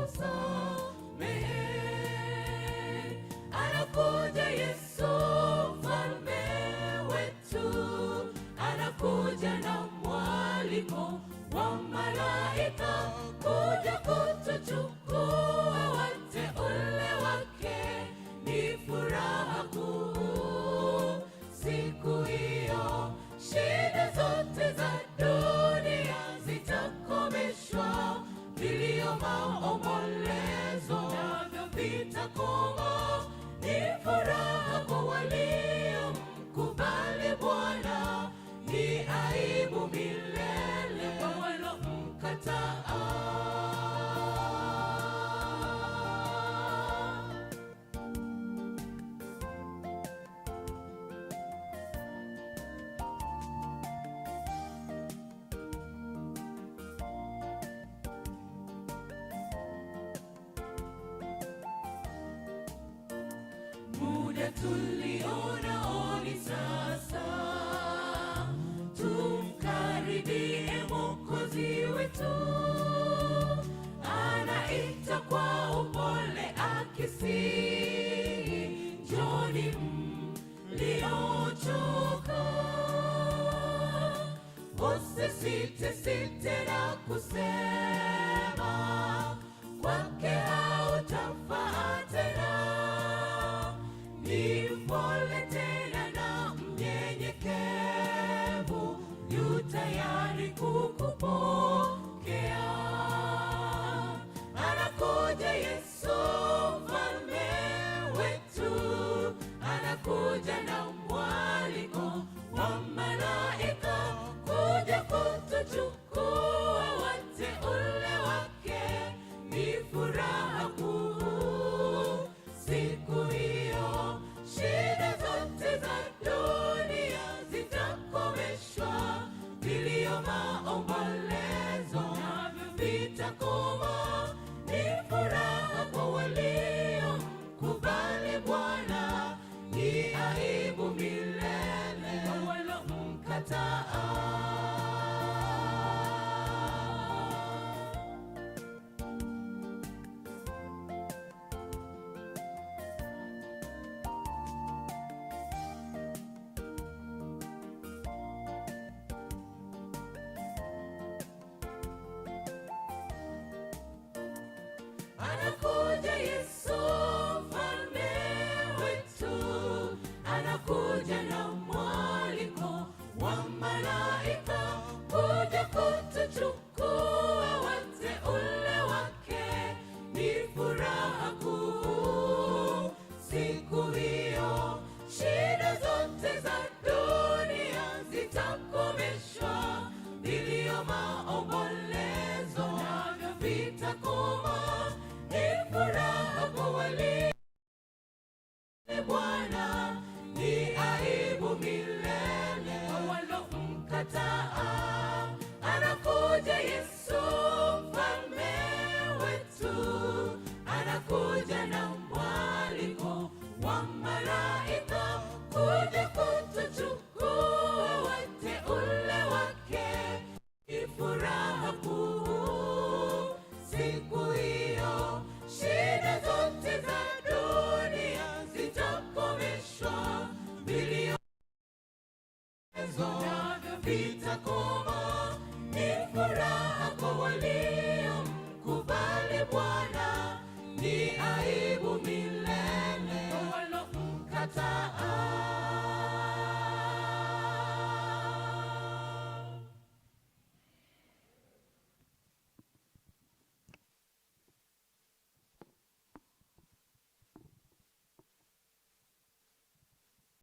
kusamehe. Anakuja Yesu mfalme wetu, anakuja na mwaliko wa malaika kuja kutuchukua wateule wake. Ni furaha kuu siku hiyo, shida zote za dunia zitakomeshwa, vilio, maombolezo navyo vitakoma. Ni furaha kwa waliomkubali Bwana, ni aibu milele kwa walomkataa. Muda tulionao ni sasa, tumkaribie Mwokozi wetu. Anaita kwa upole akisihi, njooni mliochoka. Usisite na kusema, kwake hautafaa tena. Ni mpole tena na mnyenyekevu, yu tayari kukupokea. Anakuja Yesu mfalme wetu, anakuja na mwaliko wa malaika kuja kutuchukua wateule wake. Ni furaha kuu siku hiyo, shida zote za dunia zitakomeshwa, vilio, maombolezo navyo vitakoma. Ni furaha kwa waliomkubali Bwana, ni aibu milele kwa walomkataa. Anakuja Yesu mfalme wetu, anakuja na mwaliko wa malaika kuja kutuchukua wateule wake. Ni furaha kuu siku hiyo, shida zote za dunia zitakomeshwa, vilio, maombolezo navyo vitakoma. Ni furaha kwa wali Bwana, ni aibu milele kwa walomkataa. Anakuja Yesu mfalme wetu, anakuja na mwaliko wa malaika kuja kutuchukua wateule wake. Ni furaha kuu siku hiyo, shida zote za dunia zitakomeshwa, vilio navyo vitakoma. Ni furaha kwa waliomkubali Bwana, ni aibu milele kwa walomkataa.